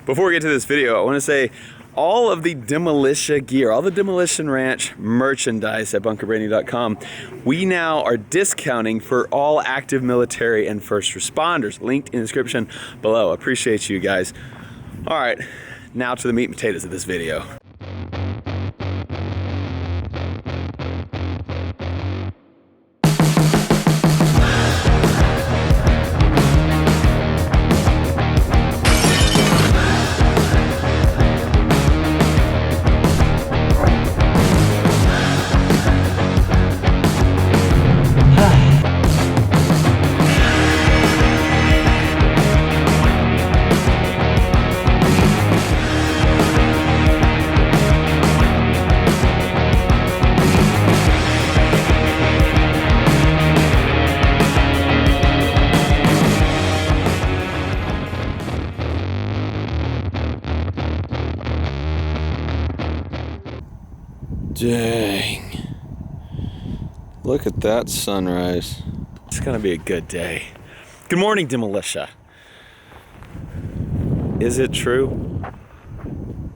Before we get to this video, I want to say all of the Demolitia gear, all the Demolition Ranch merchandise at bunkerbranding.com, we now are discounting for all active military and first responders. Linked in the description below. Appreciate you guys. All right, now to the meat and potatoes of this video. Dang. Look at that sunrise. It's gonna be a good day. Good morning, Demolitia. Is it true?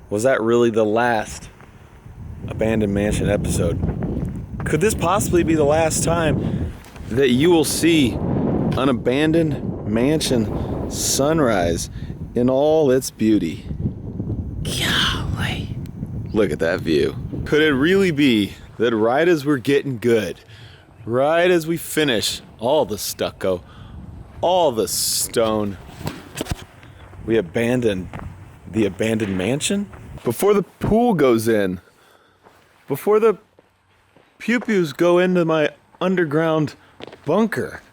Was that really the last Abandoned Mansion episode? Could this possibly be the last time that you will see an abandoned mansion sunrise in all its beauty? Golly. Look at that view. Could it really be that right as we're getting good, right as we finish all the stucco, all the stone, we abandon the abandoned mansion? Before the pool goes in, before the pew-pews go into my underground bunker,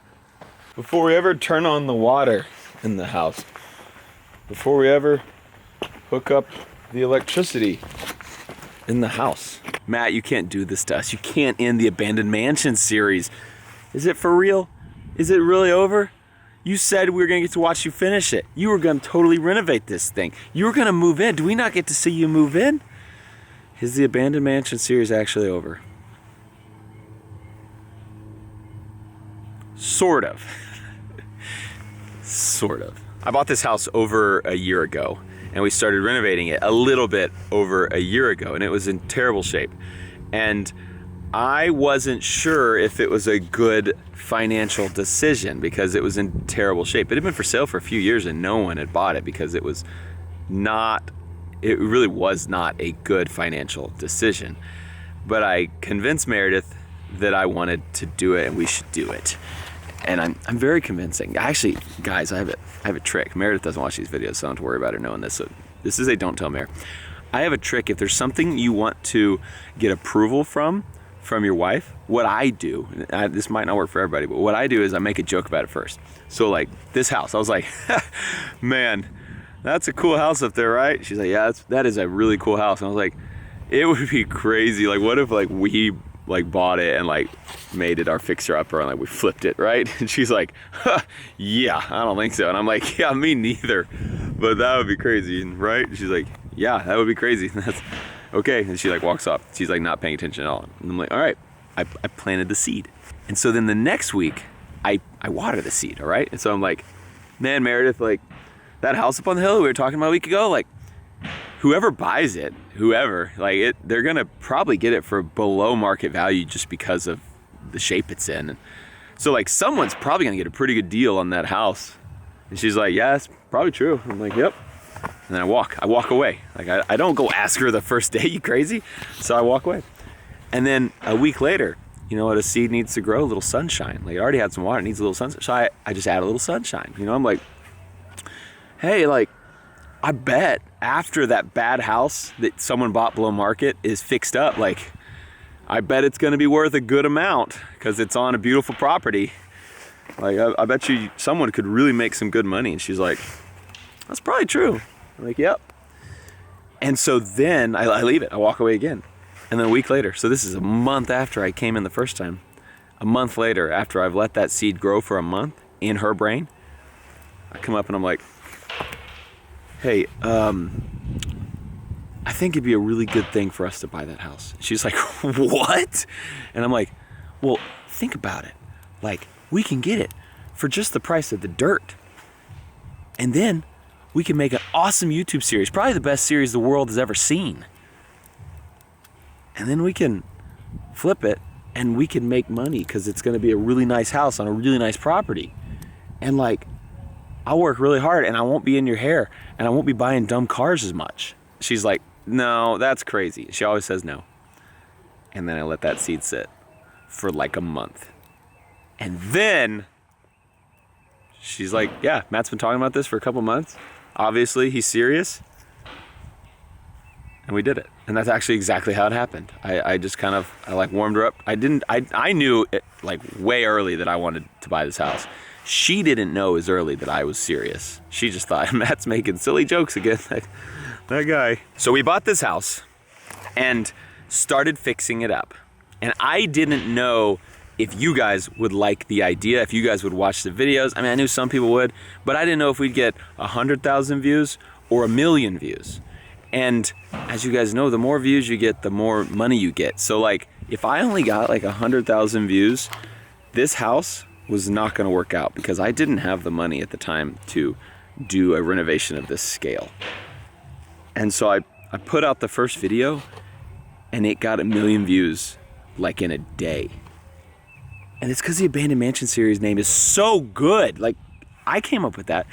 before we ever turn on the water in the house, before we ever hook up the electricity in the house. Matt, you can't do this to us. You can't end the Abandoned Mansion series. Is it for real? Is it really over? You said we were gonna get to watch you finish it. You were gonna totally renovate this thing. You were gonna move in. Do we not get to see you move in? Is the Abandoned Mansion series actually over? Sort of. Sort of. I bought this house over a year ago, and we started renovating it a little bit over a year ago, and it was in terrible shape. And I wasn't sure if it was a good financial decision because it was in terrible shape. It had been for sale for a few years and no one had bought it because it really was not a good financial decision. But I convinced Meredith that I wanted to do it and we should do it. And I'm very convincing. Actually, guys, I have a trick. Meredith doesn't watch these videos, so don't worry about her knowing this. So this is a don't tell Mer. I have a trick. If there's something you want to get approval from your wife, what I do, this might not work for everybody, but what I do is I make a joke about it first. So like this house, I was like, man, that's a cool house up there, right? She's like, yeah, that is a really cool house. And I was like, it would be crazy. Like, what if like we bought it and like made it our fixer-upper and like we flipped it, right? And she's like, huh, yeah, I don't think so. And I'm like, yeah, me neither, but that would be crazy, right? And she's like, yeah, that would be crazy. That's okay. And she like walks off. She's like not paying attention at all. And I'm like, all right, I planted the seed. And so then the next week I water the seed, all right? And so I'm like, man, Meredith, like that house up on the hill we were talking about a week ago, like whoever buys it, they're gonna probably get it for below market value just because of the shape it's in. And so like someone's probably gonna get a pretty good deal on that house. And she's like, yeah, that's probably true. I'm like, yep. And then I walk away. Like I don't go ask her the first day, you crazy? So I walk away. And then a week later, you know what, a seed needs to grow? A little sunshine. Like it already had some water, it needs a little sunshine. So I just add a little sunshine. You know, I'm like, hey, like I bet after that bad house that someone bought below market is fixed up, like I bet it's gonna be worth a good amount because it's on a beautiful property. Like I bet you someone could really make some good money. And she's like, that's probably true. I'm like, yep. And so then I leave it, I walk away again. And then a week later, so this is a month after I came in the first time, a month later after I've let that seed grow for a month in her brain, I come up and I'm like, hey, I think it'd be a really good thing for us to buy that house. She's like, what? And I'm like, well, think about it. Like, we can get it for just the price of the dirt. And then we can make an awesome YouTube series, probably the best series the world has ever seen. And then we can flip it and we can make money because it's going to be a really nice house on a really nice property. And like, I'll work really hard and I won't be in your hair and I won't be buying dumb cars as much. She's like, no, that's crazy. She always says no. And then I let that seed sit for like a month. And then she's like, yeah, Matt's been talking about this for a couple months. Obviously, he's serious. And we did it. And that's actually exactly how it happened. I just kind of, I like warmed her up. I knew it, like way early that I wanted to buy this house. She didn't know as early that I was serious. She just thought, Matt's making silly jokes again. That guy. So we bought this house and started fixing it up. And I didn't know if you guys would like the idea, if you guys would watch the videos. I mean, I knew some people would, but I didn't know if we'd get 100,000 views or 1 million views. And as you guys know, the more views you get, the more money you get. So like, if I only got like 100,000 views, this house was not gonna work out because I didn't have the money at the time to do a renovation of this scale. And so I put out the first video and it got 1 million views like in a day. And it's because the Abandoned Mansion series name is so good. Like, I came up with that.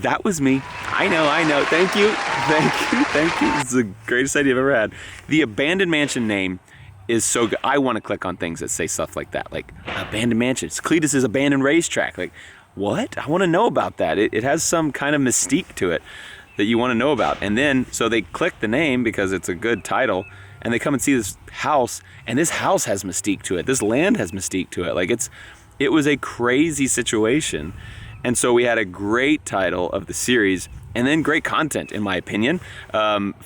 That was me. I know. Thank you. This is the greatest idea I've ever had. The Abandoned Mansion name is so good. I want to click on things that say stuff like that. Like, Abandoned Mansion. It's Cletus's abandoned racetrack. Like, what? I want to know about that. It has some kind of mystique to it that you want to know about. And then, so they click the name because it's a good title. And they come and see this house, and this house has mystique to it. This land has mystique to it. Like, it was a crazy situation. And so we had a great title of the series and then great content, in my opinion,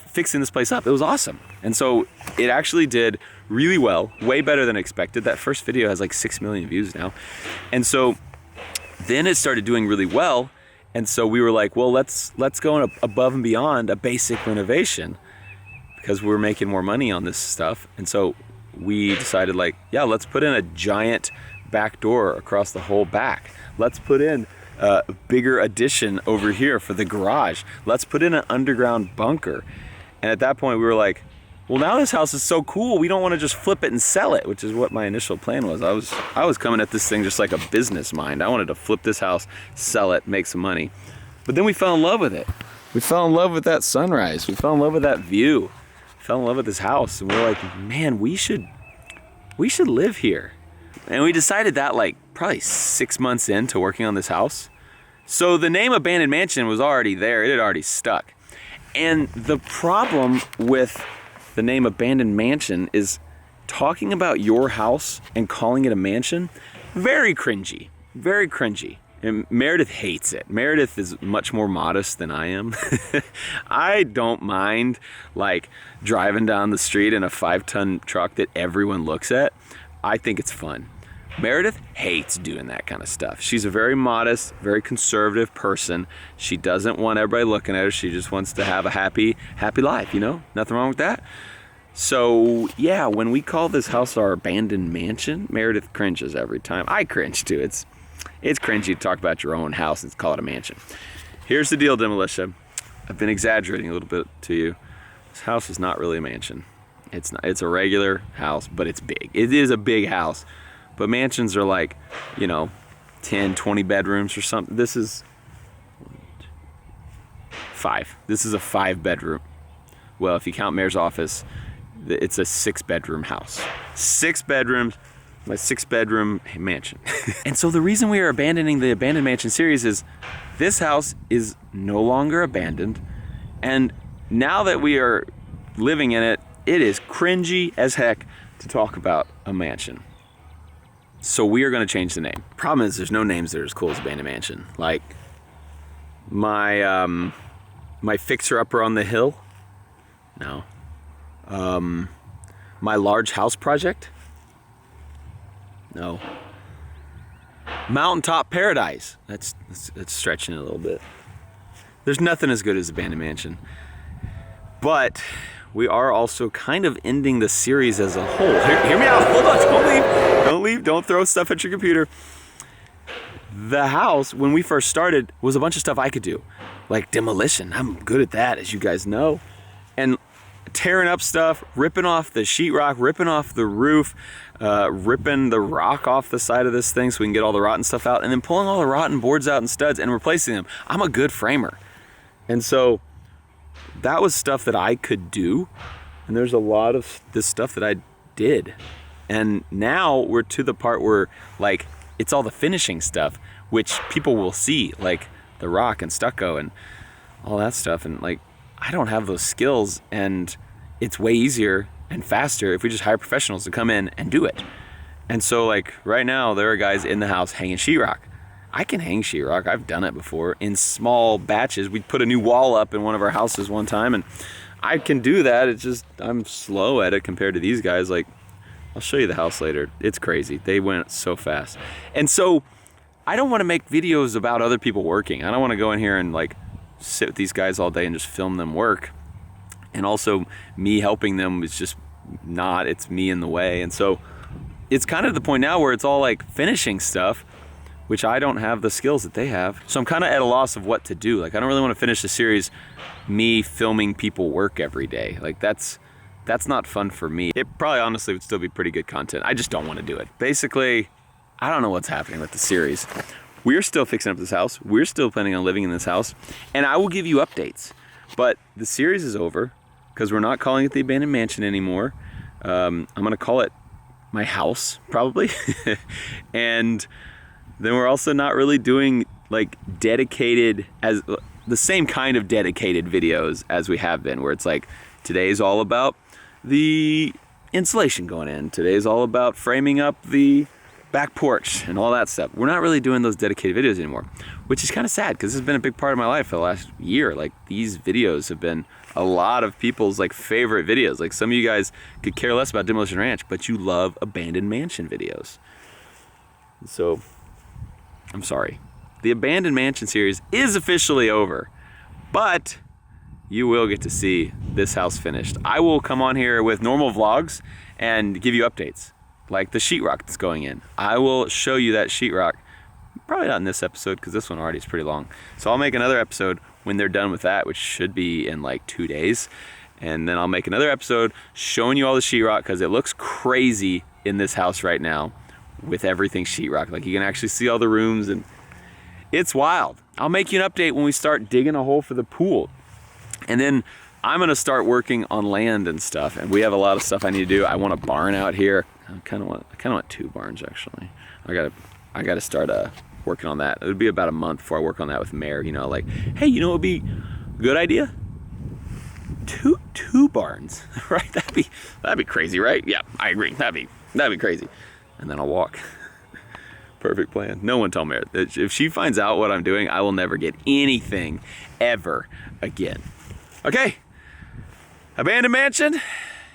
fixing this place up. It was awesome. And so it actually did really well, way better than expected. That first video has like 6 million views now. And so then it started doing really well. And so we were like, well, let's go above and beyond a basic renovation because we're making more money on this stuff. And so we decided like, yeah, let's put in a giant back door across the whole back. Let's put in a bigger addition over here for the garage. Let's put in an underground bunker. And at that point we were like, well, now this house is so cool, we don't want to just flip it and sell it, which is what my initial plan was. I was coming at this thing just like a business mind. I wanted to flip this house, sell it, make some money. But then we fell in love with it. We fell in love with that sunrise. We fell in love with that view. Fell in love with this house, and we were like, man, we should live here. And we decided that like probably 6 months into working on this house. So the name Abandoned Mansion was already there. It had already stuck. And the problem with the name Abandoned Mansion is talking about your house and calling it a mansion, very cringy, very cringy. And Meredith hates it. Meredith is much more modest than I am. I don't mind like driving down the street in a 5-ton truck that everyone looks at. I think it's fun. Meredith hates doing that kind of stuff. She's a very modest, very conservative person. She doesn't want everybody looking at her. She just wants to have a happy life, you know? Nothing wrong with that. So yeah, when we call this house our Abandoned Mansion, Meredith cringes every time. I cringe too. It's cringy to talk about your own house and call it a mansion. Here's the deal, Demolitia. I've been exaggerating a little bit to you. This house is not really a mansion. It's not. It's a regular house, but it's big. It is a big house. But mansions are like, 10, 20 bedrooms or something. This is 5. This is a 5-bedroom. Well, if you count Mayor's office, it's a 6-bedroom house. 6 bedrooms. My 6-bedroom mansion. And so the reason we are abandoning the Abandoned Mansion series is this house is no longer abandoned. And now that we are living in it, it is cringy as heck to talk about a mansion. So we are going to change the name. Problem is there's no names that are as cool as Abandoned Mansion. Like my fixer-upper on the hill? No. My large house project? No. Mountaintop Paradise. That's stretching it a little bit. There's nothing as good as Abandoned Mansion. But we are also kind of ending the series as a whole. Hear me out. Hold on. Don't leave. Don't leave. Don't throw stuff at your computer. The house, when we first started, was a bunch of stuff I could do. like demolition. I'm good at that, as you guys know. And tearing up stuff, ripping off the sheetrock, ripping off the roof, ripping the rock off the side of this thing so we can get all the rotten stuff out, and then pulling all the rotten boards out and studs and replacing them. I'm a good framer. And so that was stuff that I could do. And there's a lot of this stuff that I did. And now we're to the part where like it's all the finishing stuff, which people will see, like the rock and stucco and all that stuff. And like, I don't have those skills, and it's way easier and faster if we just hire professionals to come in and do it. And so like right now there are guys in the house hanging sheetrock. I can hang sheetrock. I've done it before in small batches. We put a new wall up in one of our houses one time, and I can do that. It's just I'm slow at it compared to these guys. Like, I'll show you the house later. It's crazy. They went so fast. And so I don't want to make videos about other people working. I don't want to go in here and like sit with these guys all day and just film them work. And also me helping them is just not, it's me in the way. And so it's kind of the point now where it's all like finishing stuff, which I don't have the skills that they have. So I'm kind of at a loss of what to do. Like, I don't really want to finish the series me filming people work every day. Like that's not fun for me. It probably honestly would still be pretty good content. I just don't want to do it. Basically, I don't know what's happening with the series. We're still fixing up this house. We're still planning on living in this house, and I will give you updates. But the series is over because we're not calling it the Abandoned Mansion anymore. I'm gonna call it my house, probably. And then we're also not really doing like dedicated, as the same kind of dedicated videos as we have been, where it's like, today's all about the insulation going in. Today's all about framing up the back porch and all that stuff. We're not really doing those dedicated videos anymore, which is kind of sad because this has been a big part of my life for the last year. Like, these videos have been a lot of people's like favorite videos. Like, some of you guys could care less about Demolition Ranch, but you love Abandoned Mansion videos. So I'm sorry. The Abandoned Mansion series is officially over, but you will get to see this house finished. I will come on here with normal vlogs and give you updates, like the sheetrock that's going in. I will show you that sheetrock, probably not in this episode because this one already is pretty long. So I'll make another episode when they're done with that, which should be in like 2 days. And then I'll make another episode showing you all the sheetrock because it looks crazy in this house right now with everything sheetrock. Like, you can actually see all the rooms and it's wild. I'll make you an update when we start digging a hole for the pool. And then I'm gonna start working on land and stuff, and we have a lot of stuff I need to do. I want a barn out here. I kind of want 2 barns actually. I gotta start working on that. It would be about a month before I work on that with Mayor. You know, like, hey, you know what would be a good idea? Two barns, right? That'd be crazy, right? Yeah, I agree. That'd be crazy. And then I'll walk. Perfect plan. No one tell Mayor. If she finds out what I'm doing, I will never get anything ever again. Okay, Abandoned Mansion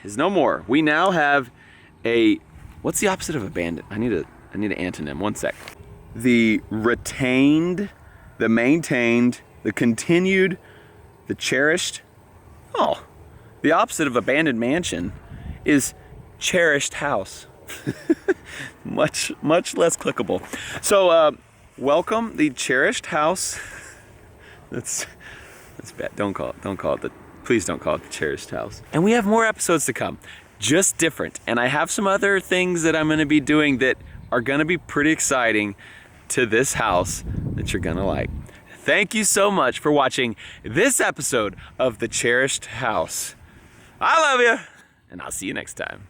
is no more. We now have a, what's the opposite of abandoned? I need an antonym, 1 sec. The retained, the maintained, the continued, the cherished. Oh, the opposite of Abandoned Mansion is cherished house. much less clickable. So welcome the cherished house. That's bad. Please don't call it the cherished house. And we have more episodes to come, just different. And I have some other things that I'm gonna be doing that are gonna be pretty exciting to this house that you're gonna like. Thank you so much for watching this episode of The Cherished House. I love you, and I'll see you next time.